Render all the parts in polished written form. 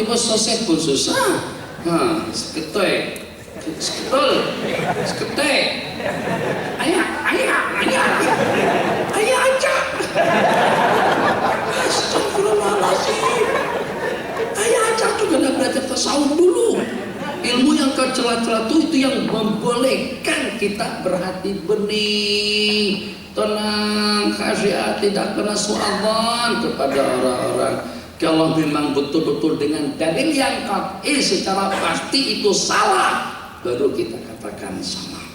tiba-tiba soset pun susah. Seketoi, seketol, seketoi. Ayah aja. Astagfirullahaladzim. Ayah aja juga udah belajar tasawuf dulu. Ilmu yang kecela-cela itu yang membolehkan kita berhati bening, tenang, khasyiat, tidak kena suadzan kepada orang-orang. Kalau memang betul-betul dengan dalil yang qat'i secara pasti itu salah, baru kita katakan salah.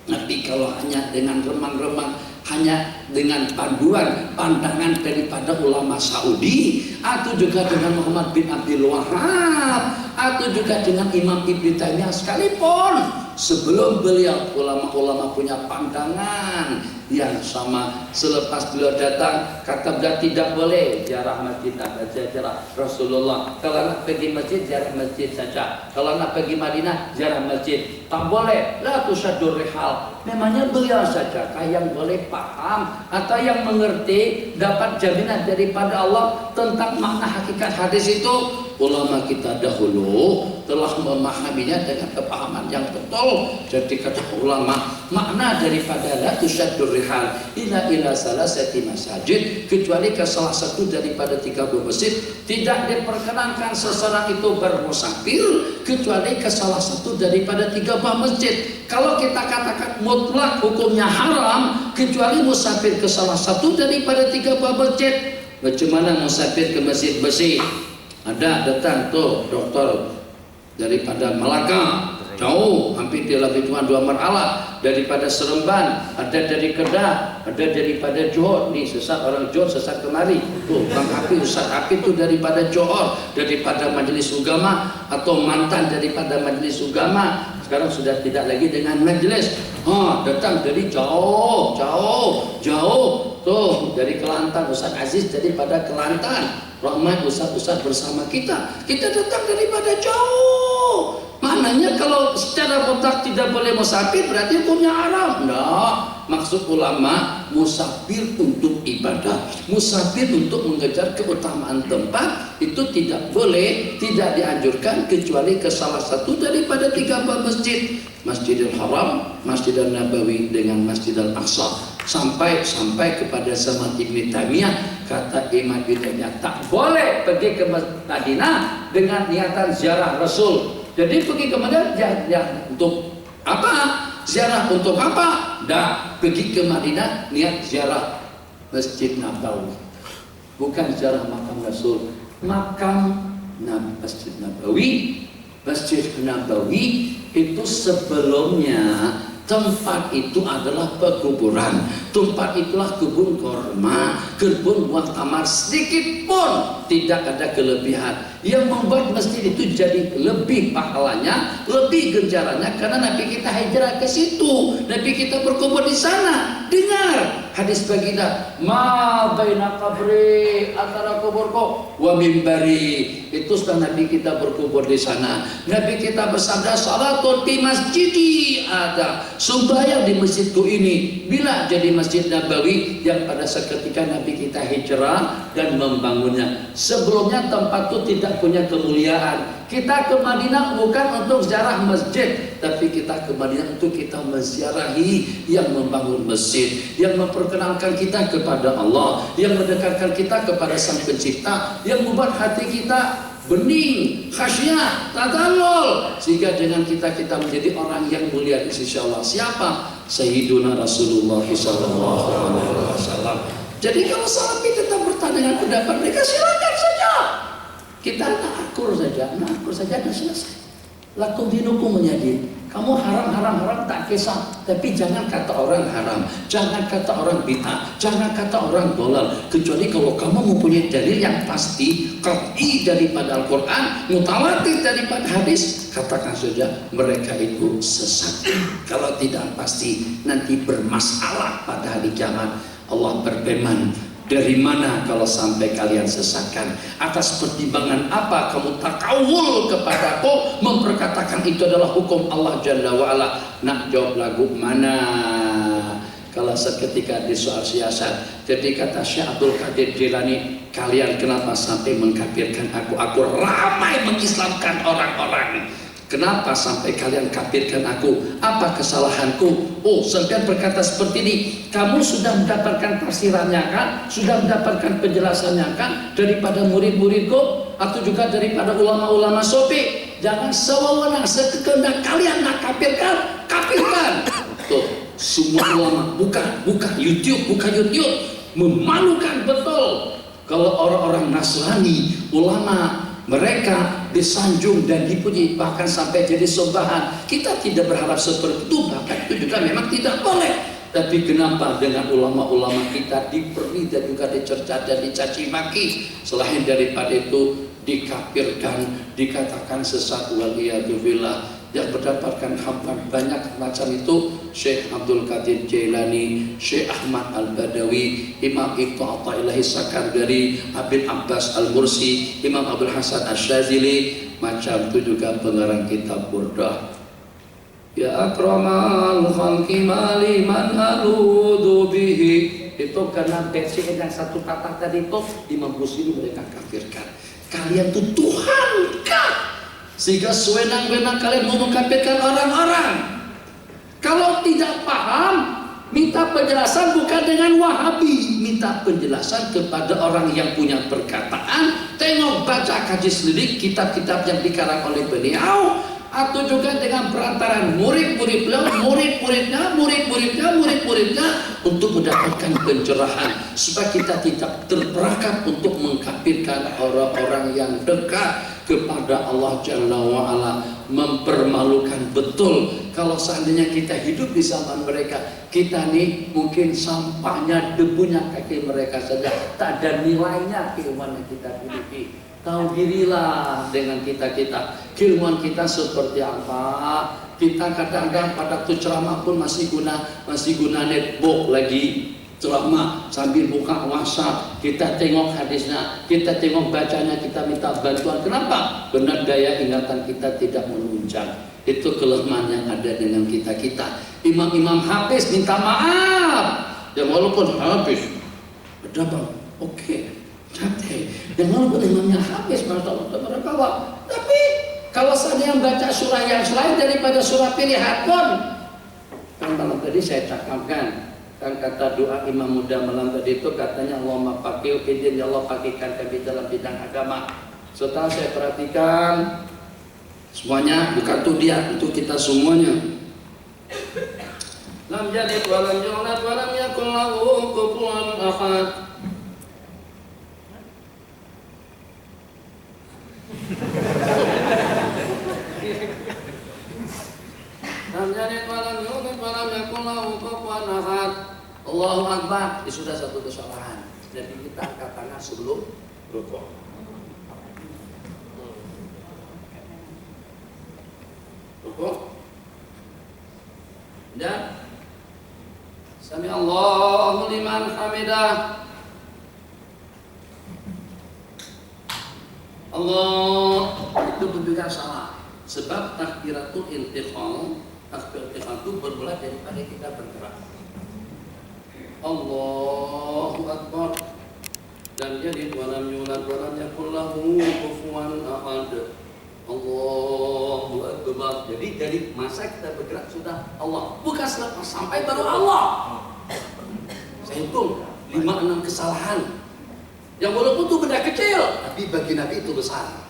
Tapi kalau hanya dengan remang-remang, hanya dengan panduan pandangan daripada ulama Saudi, atau juga dengan Muhammad bin Abdul Wahab, atau juga dengan Imam Ibnu Taimiyah sekalipun, sebelum beliau ulama-ulama punya pandangan yang sama, selepas beliau datang kata beliau tidak boleh ziarah masjid, ziarah Rasulullah. Kalau nak pergi masjid, ziarah masjid saja. Kalau nak pergi Madinah, ziarah masjid. Tak boleh, la tusaddur rihal. Memangnya beliau saja yang boleh paham atau yang mengerti, dapat jaminan daripada Allah tentang makna hakikat hadis itu. Ulama kita dahulu telah memahaminya dengan kepahaman yang betul. Jadi kata ulama, makna daripada la tusaddur rihal ila salasati masajid, kecuali ke salah satu daripada 30 masjid. Tidak diperkenankan seseorang itu bermusafir kecuali ke salah satu daripada 30 masjid. Kalau kita katakan mutlak hukumnya haram kecuali musafir ke salah satu daripada 30 masjid. Bagaimana musafir ke masjid besi? Ada datang tuh dokter daripada Malaka, jauh, hampir dia lebih cuma 2 marhalah. Daripada Seremban, ada dari Kedah, ada daripada Johor. Nih sesat orang Johor, sesat kemari. Tuh Bang Hafiz, Ustaz Hafiz itu daripada Johor, daripada Majelis Ugama, atau mantan daripada Majelis Ugama. Sekarang sudah tidak lagi dengan majelis. Datang dari jauh. Tuh dari Kelantan, Ustaz Aziz daripada Kelantan. Rahmat Ustaz bersama kita. Kita datang daripada jauh. Maknanya kalau secara mutlak tidak boleh musafir berarti hukumnya haram. Nah, maksud ulama musafir untuk ibadah, musafir untuk mengejar keutamaan tempat itu tidak boleh, tidak dianjurkan kecuali ke salah satu daripada 3 masjid. Masjidil Haram, Masjidil Nabawi dengan Masjidil Aqsa. Sampai kepada zaman Ibnu Taimiyah, kata Imam Ibnu Taimiyah tak boleh pergi ke Madinah dengan niatan ziarah Rasul. Jadi pergi ke Madinah ya untuk apa? Ziarah untuk apa? Dah pergi ke Madinah niat ziarah Masjid Nabawi, bukan ziarah makam Rasul. Makam Masjid Nabawi, Masjid Nabawi itu sebelumnya tempat itu adalah pekuburan. Tempat itulah kebun korma, kebun buah tamar. Sedikit pun tidak ada kelebihan. Yang membuat masjid itu jadi lebih pahalanya, lebih gencaranya karena Nabi kita hijrah ke situ. Nabi kita berkubur di sana. Dengar hadis baginda, ma baina qabri, antara kuburku wa mimbari. Itu setelah Nabi kita berkubur di sana. Nabi kita bersabda, salatun di masjidi ada, sembahyang di masjidku ini. Bila jadi Masjid Nabawi yang pada seketika Nabi kita hijrah dan membangunnya. Sebelumnya tempat itu tidak punya kemuliaan. Kita ke Madinah bukan untuk ziarah masjid, tapi kita ke Madinah untuk kita menziarahi yang membangun masjid, yang memperkenalkan kita kepada Allah, yang mendekatkan kita kepada Sang Pencipta, yang membuat hati kita bening, khasyah, tadallul, sehingga dengan kita menjadi orang yang mulia di sisi Allah. Siapa? Sayyiduna Rasulullah sallallahu alaihi wasallam. Jadi kalau salafi tetap bertanya dengan pendapat mereka, silakan saja. Kita akur saja dan selesai. Lakum dinukum menyadin. Kamu haram tak kisah, tapi jangan kata orang haram, jangan kata orang bid'ah, jangan kata orang dolal, kecuali kalau kamu mempunyai dalil yang pasti, qat'i daripada Al-Quran, mutawatir daripada hadis, katakan saja mereka itu sesat. Kalau tidak pasti, nanti bermasalah pada hari kiamat. Allah berfirman, dari mana kalau sampai kalian sesatkan? Atas pertimbangan apa kamu takawul kepadaku, memperkatakan itu adalah hukum Allah Jalla wa'ala? Nak jawab lagu mana? kalau seketika di soal siasat. Jadi kata Syekh Abdul Qadir Jilani, kalian kenapa sampai mengkafirkan aku? Aku ramai mengislamkan orang-orang. Kenapa sampai kalian kafirkan aku? Apa kesalahanku? Oh, Sufyan berkata seperti ini, kamu sudah mendapatkan tafsirannya kan? Sudah mendapatkan penjelasannya kan? Daripada murid-muridku atau juga daripada ulama-ulama sofi. Jangan sewenang sekehendak kalian nak kafirkan, kafirkan. Tuh, semua ulama buka YouTube, memalukan betul kalau orang-orang Nasrani, ulama mereka disanjung dan dipuji, bahkan sampai jadi sembahan. Kita tidak berharap seperti itu, bahkan itu juga memang tidak boleh. Tapi kenapa dengan ulama-ulama kita diberi dan juga dicerca dan dicaci maki? Selain daripada itu dikafirkan, dikatakan sesat, waliyadzubillah. Yang mendapatkan hampan banyak macam itu Syekh Abdul Qadir Jailani, Syekh Ahmad Al-Badawi, Imam Ibnu Athaillah Sakandari, Abid Abbas Al-Mursi, Imam Abdul Hasan Asy-Syadzili, macam itu juga pengarang kitab Burdah. Ya akramal khalqi maliman aludu bihi. Itu karena versi yang satu patah tadi itu Imam Busiri mereka kafirkan. Kalian tuh Tuhan kah? Sehingga sewenang-wenang kalian mau mengkafirkan orang-orang. Kalau tidak paham, minta penjelasan bukan dengan Wahabi, minta penjelasan kepada orang yang punya perkataan. Tengok, baca, kaji selidik kitab-kitab yang dikarang oleh beliau, atau juga dengan perantaran murid-murid beliau, murid-muridnya untuk mendapatkan pencerahan supaya kita tidak terperangkap untuk mengkafirkan orang-orang yang dekat kepada Allah Jalla wa'ala. Mempermalukan betul kalau seandainya kita hidup di zaman mereka. Kita nih mungkin sampahnya, debunya kaki mereka saja, tak ada nilainya keilmuan yang kita miliki. Tahu dirilah dengan kita-kita, keilmuan kita seperti apa. Kita kadang-kadang pada tuh ceramah pun masih guna netbook lagi ceramah sambil buka WhatsApp, kita tengok hadisnya, kita tengok bacanya, kita minta bantuan. Kenapa? Benar daya ingatan kita tidak menunjang. Itu kelemahan yang ada dengan kita-kita. Imam-imam Hafiz minta maaf. Ya walaupun Hafiz, ada bang, oke, capek. Dan walaupun imamnya Hafiz, masya-Allah, tapi kalau saya baca surah yang selain daripada surah pilihan pun, kan malam tadi saya cakapkan. Kan kata doa imam muda malam tadi itu katanya Allahumma faqih fiddin, ya Allah faqihkan kami dalam bidang agama. Setelah saya perhatikan semuanya, bukan tuh dia, itu kita semuanya. Lam yalid wa lam yulad wa lam yakul lahu kufuwan ahad. Lam yalid wa lam yulad wa lam yakul lahu kufuwan ahad. Allahu Akbar. Ini sudah satu kesalahan. Jadi kita angkat tangan sebelum rukuk. Rukuk. Dan Sami Allahu liman hamidah. Allah. Itu juga salah. Sebab takbiratul intiqal, takbiratul intiqal itu bermula daripada kita bergerak. Allahu Akbar. Dan jadi walam yulad walam yakul lahu kufuwan ahad. Allahu Akbar. Jadi dari masa kita bergerak sudah Allah, bukan selepas sampai baru Allah. Saya hitung 5-6 kesalahan yang walaupun itu benda kecil, tapi bagi Nabi itu besar.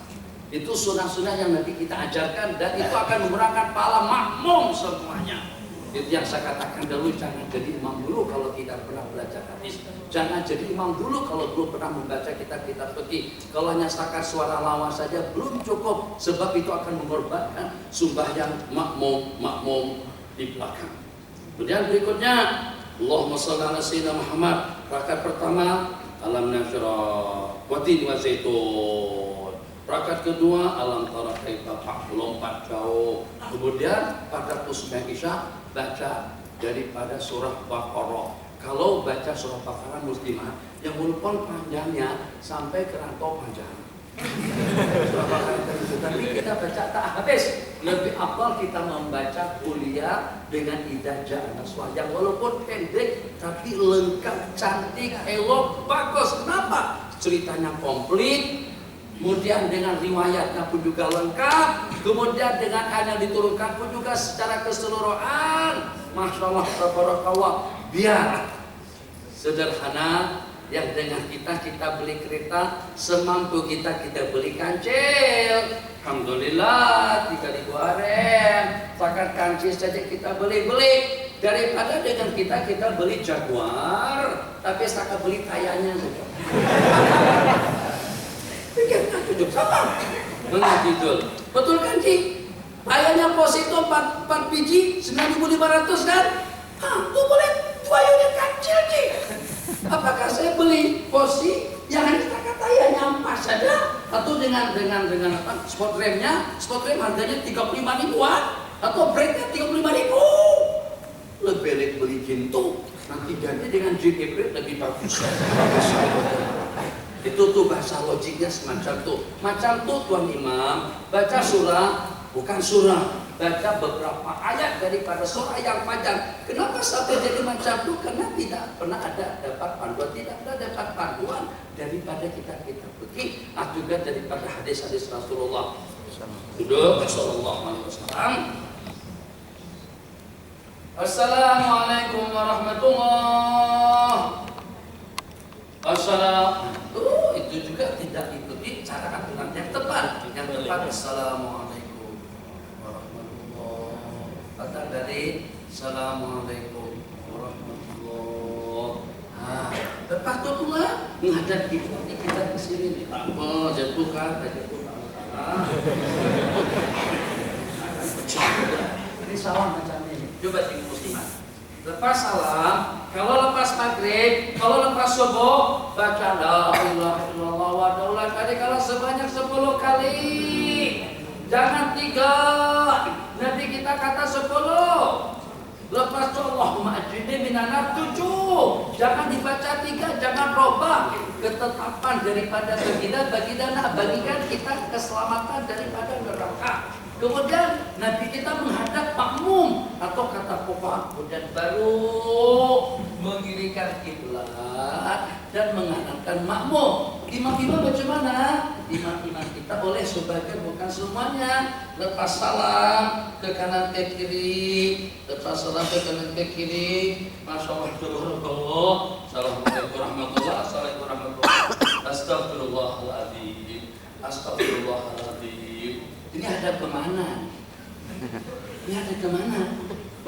Itu sunnah-sunnah yang nanti kita ajarkan, dan itu akan memberikan pahala makmum semuanya. Itu yang saya katakan dulu, jangan jadi imam dulu kalau tidak pernah belajar hadis. Jangan jadi imam dulu kalau belum pernah membaca kitab-kitab fikih. Kalau hanya setakat suara lawas saja belum cukup, sebab itu akan mengorbankan sembahyang makmum di belakang. Kemudian berikutnya, Allahumma shalli ala sayyidina Muhammad. Rakaat pertama, alam nashrah wa tin wa zaitun. Rakaat kedua, alam tara kaifa lompat jauh. Kemudian pada khutbah Isya baca daripada surah Baqarah. Kalau baca surah Baqarah muslimah, yang walaupun panjangnya sampai ke rantau panjang. Surah Baqarah Tapi kita baca tak habis. Lebih afdal kita membaca kuliah dengan Idza Jaa Nasrullah yang walaupun pendek tapi lengkap, cantik, elok, bagus. Kenapa? Ceritanya komplit. Kemudian dengan riwayatnya pun juga lengkap. Kemudian dengan ayat yang diturunkan pun juga secara keseluruhan. Masya Allah, tabarakallah. Biar sederhana, yang dengan kita beli kereta, semampu kita beli kancil. Alhamdulillah 3.000 RM. Bahkan kancil saja kita beli. Daripada dengan kita beli Jaguar, tapi saya beli kayanya saja. Pikirkan hidup sama mengajidul. Betul kan Ci? Ayahnya pos itu 4 biji 9.500 kan? Tuh boleh 2 unit kancil Ci. Apakah saya beli posi yang hanya kata ayahnya pas saja, atau dengan apa? Spot rem harganya 35 ribuan atau brake-nya 35 ribu? Lebih beli Ginto, nanti ganti dengan GP lebih bagus. Itu tuh bahasa logiknya semacam tuh. Macam tuh Tuan Imam baca surah, bukan surah, baca beberapa ayat daripada surah yang panjang. Kenapa sampai jadi macam tuh? Karena tidak pernah ada dapat panduan, tidak ada dapat panduan daripada kita pergi, juga daripada hadis-hadis Rasulullah. Duduk, Sallallahu Alaihi Wasallam. Assalamualaikum warahmatullahi. Itu juga tidak ikuti cara aturan yang tepat. Yang tepat Assalamualaikum warahmatullahi. Kata dari Assalamualaikum warahmatullahi. Lepas itu pula menghadap kita ke sini. Jatuhkan. Ini salam macam ini. Coba tengok muslimat. Lepas salam, kalau lepas maghrib, kalau lepas subuh, baca la ilaha illallah wa daulah kali, kalau sebanyak 10 kali. Jangan 3. Nabi kita kata 10. Lepas itu Allahumma ajirni minan nar 7. Jangan dibaca 3, jangan robah ketetapan daripada baginda bagikan kita keselamatan daripada neraka. Kemudian Nabi kita menghadap makmum atau kata Fuqaha, kemudian baru mengiringkan kiblat dan mengarahkan makmum. Imam-imam bagaimana? Imam-imam kita boleh sebagian, bukan semuanya. Lepas salam ke kanan ke kiri, lepas salam ke kanan ke kiri. Masya Allah, Assalamualaikum warahmatullahi wabarakatuh. Astagfirullahaladzim. Astagfirullahaladzim. Ini hadap kemana? Ini hadap kemana?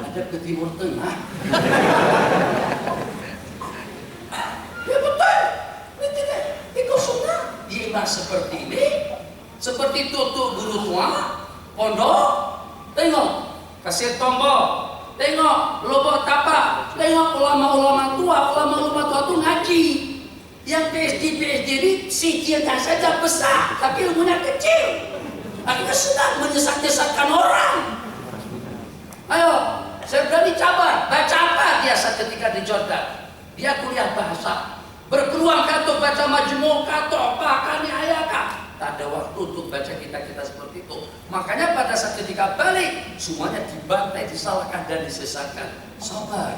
Hadap ke Timur Tengah. Ya betul. Ini tidak. Itu sunnah. Imam seperti ini, seperti tutup guru tua, pondok. Tengok, kasir tombol. Tengok, lobok tapak. Tengok ulama-ulama tua itu ngaji. Yang PhD ini sijilnya saja besar, tapi ilmunya kecil. Akhirnya sedang menyesak-nyesakkan orang. Ayo, saya berani cabar. Baca apa dia saat ketika di Jordan? Dia kuliah bahasa. Berpeluang untuk baca majmu' atau bahkan ayaka. Tak ada waktu untuk baca kita seperti itu. Makanya pada saat ketika balik, semuanya dibantai, disalahkan dan disesatkan. Sabar.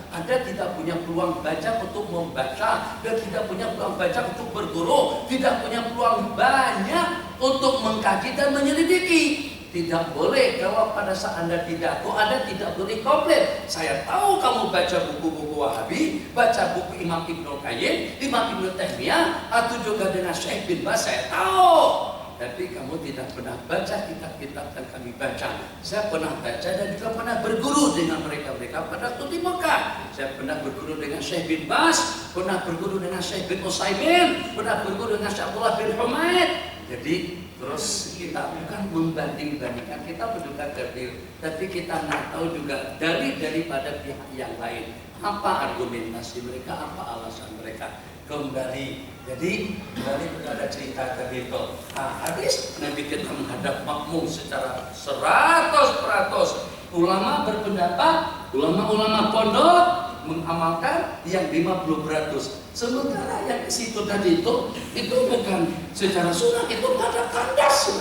Anda tidak punya peluang baca untuk membaca, dan tidak punya peluang baca untuk berguru, tidak punya peluang banyak untuk mengkaji dan menyelidiki. Tidak boleh kalau pada saat Anda pidato, Anda tidak boleh komplit. Saya tahu kamu baca buku-buku Wahabi, baca buku Imam Ibnul Qayyim, Imam Ibnu Taimiyah, atau juga dengan Syekh bin Baz, saya tahu. Tapi kamu tidak pernah baca kitab-kitab yang kami baca. Saya pernah baca dan juga pernah berguru dengan mereka pada waktu di Mekah. Saya pernah berguru dengan Syekh bin Baz, pernah berguru dengan Syekh bin Utsaimin, pernah berguru dengan Syekh Abdullah bin Humaid. Jadi terus kita bukan membanding-bandingkan, kita berduka kecil, tapi kita nggak tahu juga daripada pihak yang lain apa argumentasi mereka, apa alasan mereka. Kembali kepada cerita tadi itu. Habis Nabi kita menghadap makmum secara 100%. Ulama berpendapat, ulama pondok mengamalkan yang 50%. Sementara yang di situ tadi itu bukan secara sunnah, itu pada kandas.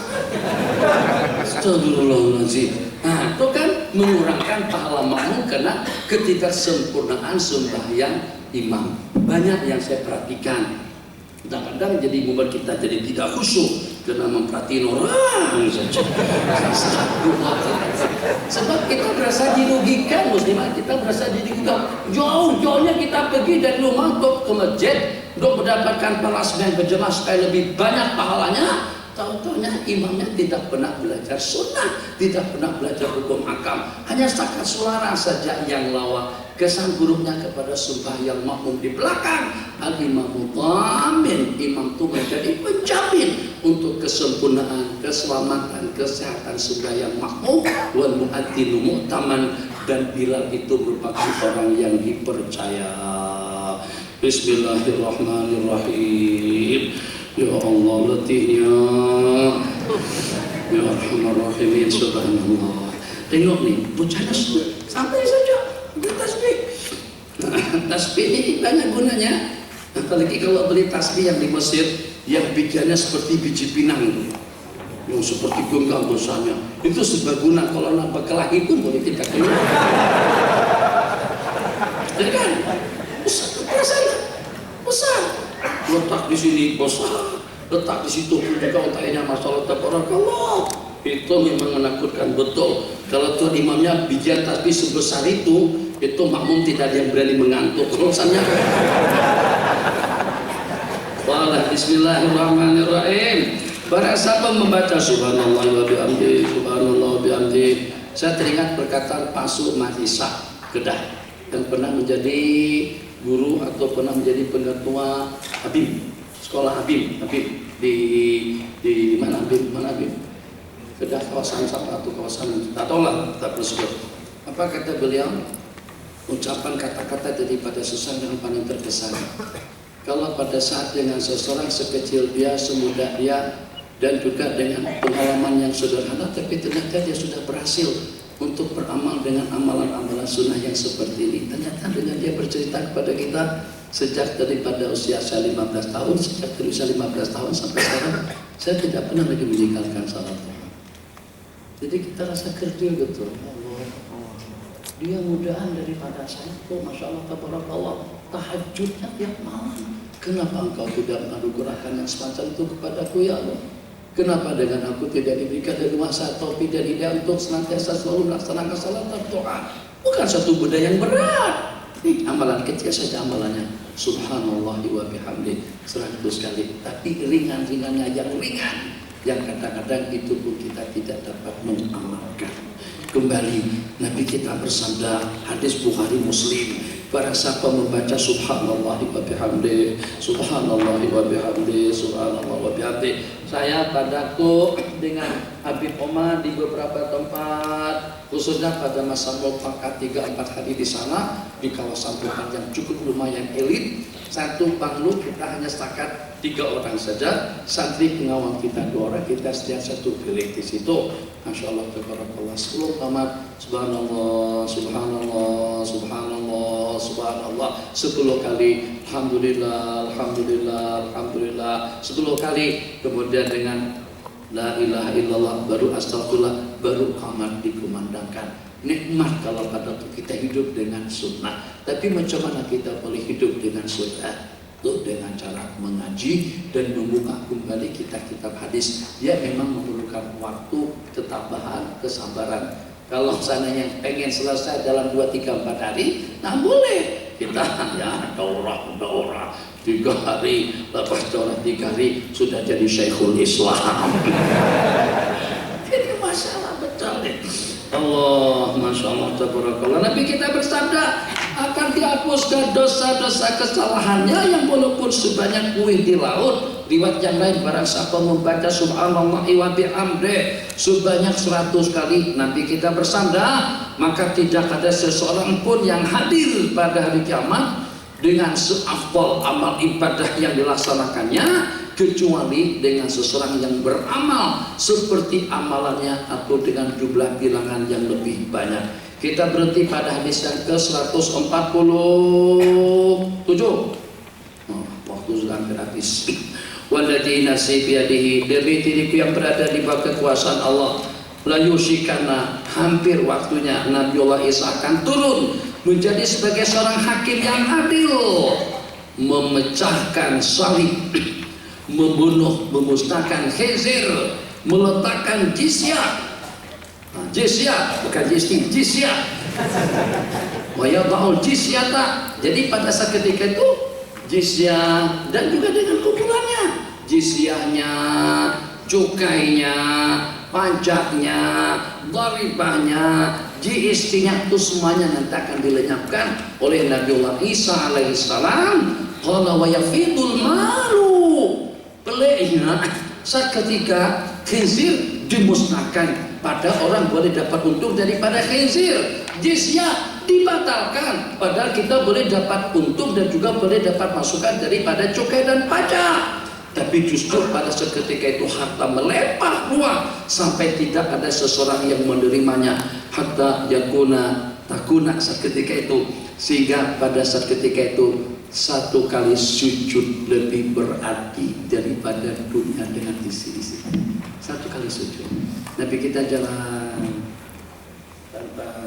Astagfirullahaladzim. Nah, itu kan mengurangkan pahala makmum karena ketidaksempurnaan sembahyang imam. Banyak yang saya perhatikan. Kadang-kadang jadi membuat kita jadi tidak khusyuk karena memperhatiin orang saja. Sebab kita berasa dirugikan, muslimah, kita berasa dirugikan. Jauh-jauhnya kita pergi dari rumah untuk ke masjid untuk mendapatkan pahala sembahyang berjamaah supaya lebih banyak pahalanya. Tahu-tahunya imamnya tidak pernah belajar sunnah, tidak pernah belajar hukum hakam, hanya setakat suara saja yang lawa. Kesan buruknya kepada sembahyang makmum di belakang, al-imamu dhamin, imam itu menjadi penjamin untuk kesempurnaan, keselamatan, kesehatan sembahyang makmum. Wal muadzinu mu'taman, dan Bilal itu merupakan orang yang dipercaya. Bismillahirrahmanirrahim. Ya Allah letihnya, ya Arhamar Rahimin, subhanallah. Tengok nih, bocahnya sampai saja beli tasbih. Tasbih ini banyak gunanya. Apalagi kalau beli tasbih yang di Mesir, yang bijiannya seperti biji pinang itu, yang seperti genggam dosanya, itu serbaguna. Kalau nampak kelahi pun boleh kita keluar. Ya kan? Besar, besar. Letak di sini besar, letak di situ pun juga otaknya masalah tabarakallah. Itu memang menakutkan betul. Kalau tuan imamnya bijian tasbih sebesar itu makmum tidak ada yang berani mengantuk. Misalnya. Wala bismillahirrahmanirrahim. Barang siapa membaca subhanallah wa bihamdi, subhanallah wa bihamdi. Saya teringat perkataan Pak Mahisa Kedah yang pernah menjadi guru atau pernah menjadi pengetua Habib, sekolah Habib di mana Habib? Kedah kawasan apa atau kawasan tak tahu lah, tak perlu sebut. Apa kata beliau? Ucapan kata-kata daripada seseorang yang paling terkesan. Kalau pada saat dengan seseorang sekecil dia, semudah dia, dan juga dengan pengalaman yang sederhana, tapi ternyata dia sudah berhasil untuk beramal dengan amalan-amalan sunnah yang seperti ini. Ternyata dengan dia bercerita kepada kita sejak daripada usia saya 15 tahun, sejak dari usia 15 tahun sampai sekarang, saya tidak pernah lagi meninggalkan salat. Jadi kita rasa kerdil betul. Allah, dia mudahan daripada saya kok, masya Allah, tabarakallah, tahajudnya tiap malam. Kenapa engkau tidak mengadu gerakan yang semacam itu kepadaku ya Allah? Kenapa dengan aku tidak diberikan dari kuasa taufik dan hidayah untuk senantiasa selalu melaksanakan salat dan doa? Bukan satu budaya yang berat. Ini amalan kecil saja amalannya. Subhanallah wa bihamdi 100 kali. Tapi ringan-ringannya yang ringan, yang kadang-kadang itu pun kita tidak dapat mengamalkan. Kembali Nabi kita bersabda, hadis Bukhari Muslim, barang siapa membaca subhanallah wa bihamdi, subhanallah wa bihamdi, subhanallah wa bihamdi. Saya padaku dengan Habib Omar di beberapa tempat, khususnya pada masa mufakat 3-4 hari di sana, di kawasan tempat yang cukup lumayan elit. Satu banglu kita hanya setakat 3 orang saja, santri pengawal kita 2 orang, kita setiap satu bilik di situ. Masya Allah, tabarakallah, 10 tamat, subhanallah, subhanallah, subhanallah, subhanallah, 10 kali, alhamdulillah, alhamdulillah, alhamdulillah, 10 kali. Kemudian dengan la ilaha illallah, baru astagfirullah, baru qamat dikumandangkan. Nikmat kalau pada kita hidup dengan sunnah. Tapi macam mana kita boleh hidup dengan sunnah? Itu dengan cara mengaji dan membuka kembali kitab-kitab hadis. Dia memang memerlukan waktu, ketabahan, kesabaran. Kalau seandainya pengen selesai dalam 2, 3, 4 hari, nah boleh. Kita ya daurah 3 hari, lepas daurah 3 hari sudah jadi Syekhul Islam. Ini masalah betul nih. Allah, masya Allah, tabarakallah. Nabi kita bersabda akan dihapuskan dosa-dosa kesalahannya yang walaupun sebanyak buih di laut. Riwayat yang lain, barang siapa membaca subhanallah wa bihamdi sebanyak 100 kali, Nabi kita bersabda, maka tidak ada seseorang pun yang hadir pada hari kiamat dengan seafdal amal ibadah yang dilaksanakannya kecuali dengan seseorang yang beramal seperti amalannya atau dengan jumlah bilangan yang lebih banyak. Kita berhenti pada hadis yang ke-147. Waktu sudah hampir habis. Walladzi nafsi biyadihi, demi diriku yang berada di bawah kekuasaan Allah, la yushikana, hampir waktunya Nabiullah Isa akan turun menjadi sebagai seorang hakim yang adil, memecahkan salib, membunuh, memusnahkan khinzir, meletakkan jizyah. Jizyah bukan jizyah. Wa yada'ul jizyata. Jadi pada saat ketika itu jizyah dan juga dengan ukurannya, jizyahnya, cukainya, pajaknya, dharibahnya, GST-nya itu semuanya nanti akan dilenyapkan oleh Nabiullah Isa alaihissalam. Qala wa yafidul malu, peliknya saat ketika khinzir dimusnahkan, pada orang boleh dapat untung daripada khinzir, jizyah dibatalkan, padahal kita boleh dapat untung dan juga boleh dapat masukan daripada cukai dan pajak. Tapi justru pada seketika itu harta melimpah ruah sampai tidak ada seseorang yang menerimanya, hatta yakuna takuna seketika itu, sehingga pada saat ketika itu satu kali sujud lebih berarti daripada dunia dengan isi-isi. Satu kali sujud. Nabi kita jalan santai,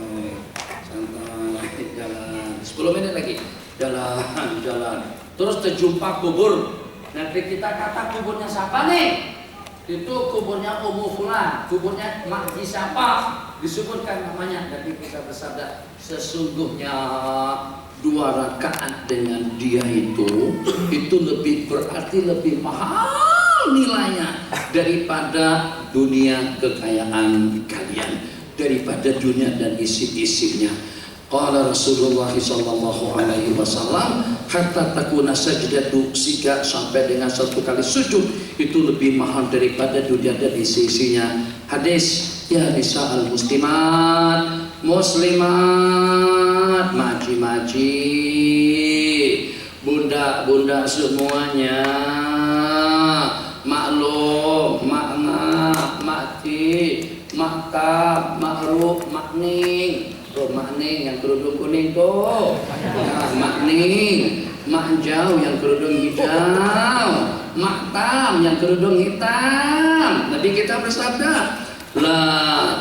jalan 10 menit lagi, jalan, terus terjumpa kubur. Nabi kita kata kuburnya siapa nih? Itu kuburnya Ummu Fulan, kuburnya Makji siapa? Disebutkan namanya. Nabi kita bersabda, sesungguhnya 2 rakaat dengan dia itu lebih berarti, lebih mahal nilainya daripada dunia kekayaan kalian, daripada dunia dan isi-isinya. Qala Rasulullah sallallahu alaihi wasallam, hatta takuna sajdatu, sehingga sampai dengan satu kali sujud itu lebih mahal daripada dunia dan isi-isinya. Hadis ya nisa al muslimat, muslimat, maji-maji, bunda-bunda semuanya, maklum, makna, makti, maktab, makruf, makning. Tuh makning yang kerudung kuning tuh, nah, makning, makjau yang kerudung hijau, maktam yang kerudung hitam. Nabi kita bersabda, la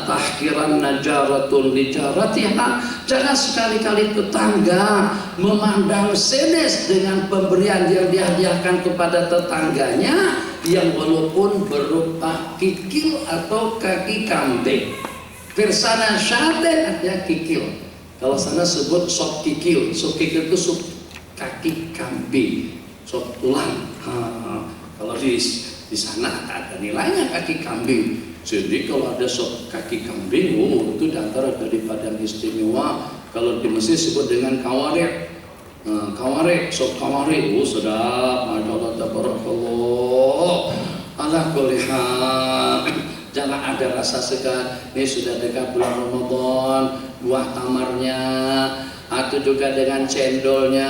tahkiran najaratun lijaratiha, jangan sekali-kali tetangga memandang sedes dengan pemberian yang dihadiahkan kepada tetangganya, yang walaupun berupa kikil atau kaki kambing. Persana syaten artinya kikil. Kalau sana sebut sop kikil. Sop kikil itu sop kaki kambing, sop tulang. Kalau di sana ada nilainya kaki kambing. Jadi kalau ada sop kaki kambing, itu diantara daripada istimewa. Kalau di Mesir sebut dengan kawarek. Kawarek, sop kawarek, sedap. Masyaallah tabarakallah. Ala kulli hal. Jangan ada rasa segan. Ini sudah dekat bulan Ramadan, buah tamarnya, atau juga dengan cendolnya,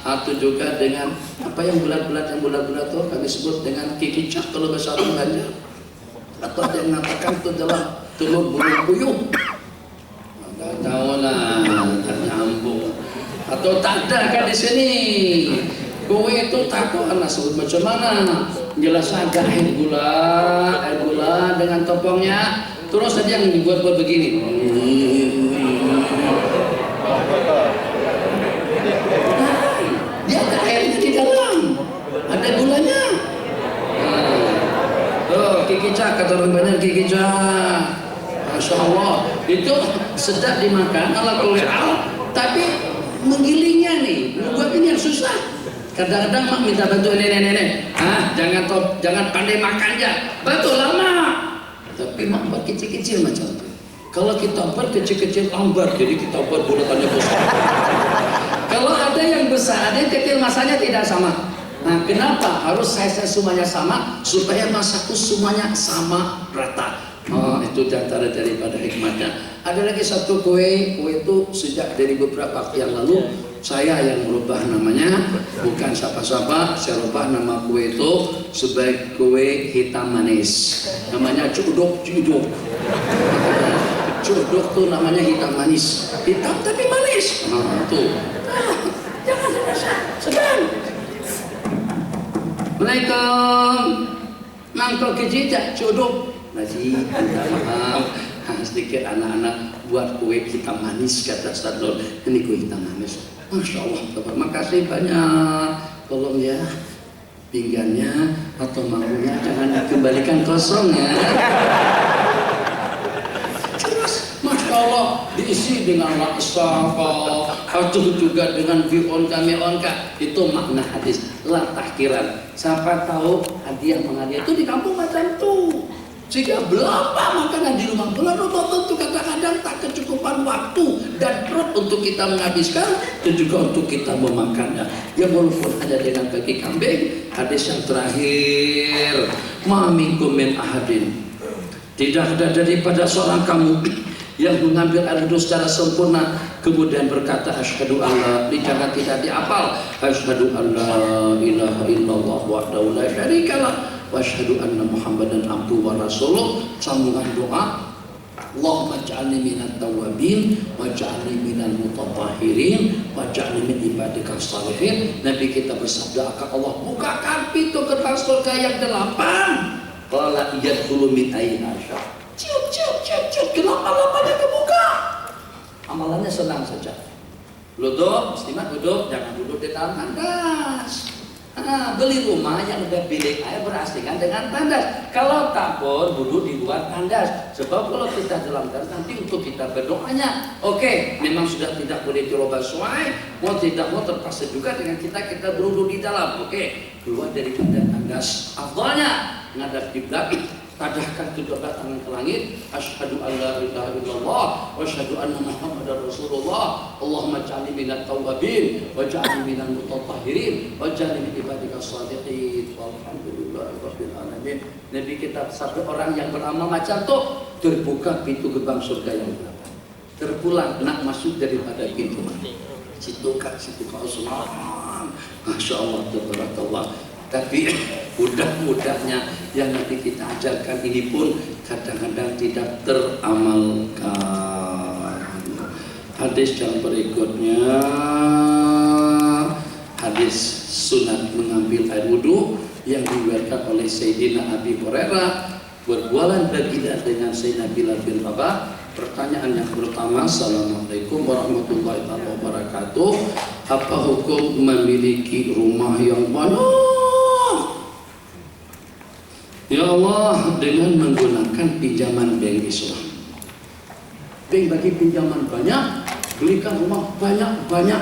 atau juga dengan apa yang bulat-bulat itu kami sebut dengan kikicak kalau bahasa orang Banjar, atau ada yang mengatakan itu adalah telur burung puyuh. Nggak tahu lah, tak nyambung. Atau tak ada kan di sini. Kue itu takut anak sebut macam mana? Jelas ada air gula dengan topongnya. Terus saja yang dibuat-buat begini. Dia ada airnya di dalam, ada gulanya. Tuh kikicak, kata orang banyak kikicak. Masya Allah, itu sedap dimakan ala kulli hal, tapi menggilingnya nih, membuat ini yang susah. Kadang-kadang mak minta bantu nenek-nenek, jangan pandai makan ya, bantu lama. Tapi mak buat kecil-kecil macam itu. Kalau kita buat kecil-kecil lambat, jadi kita buat bulatannya besar. Kalau ada yang besar, ada yang kecil, masanya tidak sama. Nah, kenapa harus size semuanya sama? Supaya masakku semuanya sama rata. Itu diantara daripada hikmahnya. Ada lagi satu kue itu sejak dari beberapa waktu yang lalu saya yang merubah namanya, bukan siapa-siapa, saya rubah nama kue itu sebagai kue hitam manis. Namanya cuduk. Jodoh tuh namanya hitam manis, hitam tapi manis. Nah, tuh. Nah, jangan sedang. Assalamualaikum. Mangkok kejejak jodoh. Masih minta maaf. Sedikit anak-anak buat kue hitam manis kata Ustadz. Ini kue hitam manis. Masya Allah. Terima kasih banyak. Tolong ya. Pinggannya atau mangkuknya jangan dikembalikan kosong ya. Terus Masya Allah diisi dengan laksafah atau juga dengan bionka meonka. Itu makna hadis la tahkiran. Siapa tahu hadiah menghadiah itu di kampung macam tuh. Jika belum makanan di rumah belum tentu kadang-kadang tak kecukupan waktu dan perut untuk kita menghabiskan dan juga untuk kita memakannya. Ya walaupun ada dengan kaki kambing. Hadis yang terakhir, ma minkum min ahadin. Tidak ada daripada seorang kamu yang mengambil air wudhu secara sempurna kemudian berkata asyhadu alla, jangan tidak dihafal, asyhadu alla ilaha illallah wahdahu la syarikalah wa asyhadu anna muhammadan abduhu wa rasuluh. Sambungan doa, Allahumma ja'alni minat tawabin wa ja'alni minal mutatahhirin wa ja'alni min ibadika salihin. Nabi kita bersabda akan Allah bukakan pintu gerbang surga yang 8. Qala yadkhulu min ayna sya. Ciut, kenapa-lapanya kebuka. Amalannya senang saja. Duduk, muslimat duduk, jangan duduk di dalam tandas. Beli rumah yang udah bilik air berasingan dengan tandas. Kalau takut duduk di luar tandas. Sebab kalau kita dalam tandas nanti untuk kita berdoanya. Oke, memang sudah tidak boleh dirubah sesuai. Mau tidak mau terpaksa juga dengan kita berwudu di dalam. Oke, keluar dari tandas. Afdalnya ngadap kiblat. Tadahkan kedua tangan ke langit, asyhadu an la ilaha illallah wa asyhadu anna muhammadar rasulullah. Allahumma ja'alni minat tawabin wa ja'alni minal mutatahhirin wa ja'alni min ibadika shalihin. Walhamdulillahirabbil alamin. Nabi kita sabda orang yang beramal macam itu terbuka pintu gerbang surga yang 8. Terpulang nak masuk daripada pintu mana? Situ Usman. Masya Allah, tabarakallah. Tapi mudah-mudahnya yang nanti kita ajarkan ini pun kadang-kadang tidak teramalkan. Hadis yang berikutnya, hadis sunat mengambil air wudhu yang diriwayatkan oleh Sayyidina Abi Hurairah berbualan baginda dengan Sayyidina Bilal bin Rabah. Pertanyaan yang pertama, Assalamualaikum warahmatullahi wabarakatuh. Apa hukum memiliki rumah yang banyak? Ya Allah, dengan menggunakan pinjaman bank Islam. Bank bagi pinjaman banyak, belikan rumah banyak-banyak.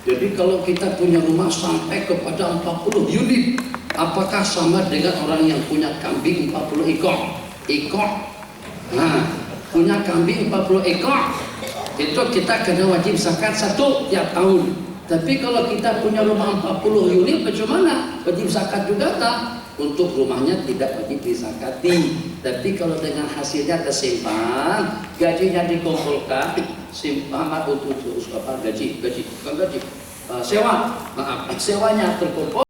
Jadi kalau kita punya rumah sampai kepada 40 unit, apakah sama dengan orang yang punya kambing 40 ekor? Nah, punya kambing 40 ekor, itu kita kena wajib zakat 1 tiap tahun. Tapi kalau kita punya rumah 40 unit, bagaimana? Wajib zakat juga tak? Untuk rumahnya tidak wajib disakati. Tapi kalau dengan hasilnya tersimpan, gajinya dikumpulkan, simpan untuk gaji, sewanya terkumpul.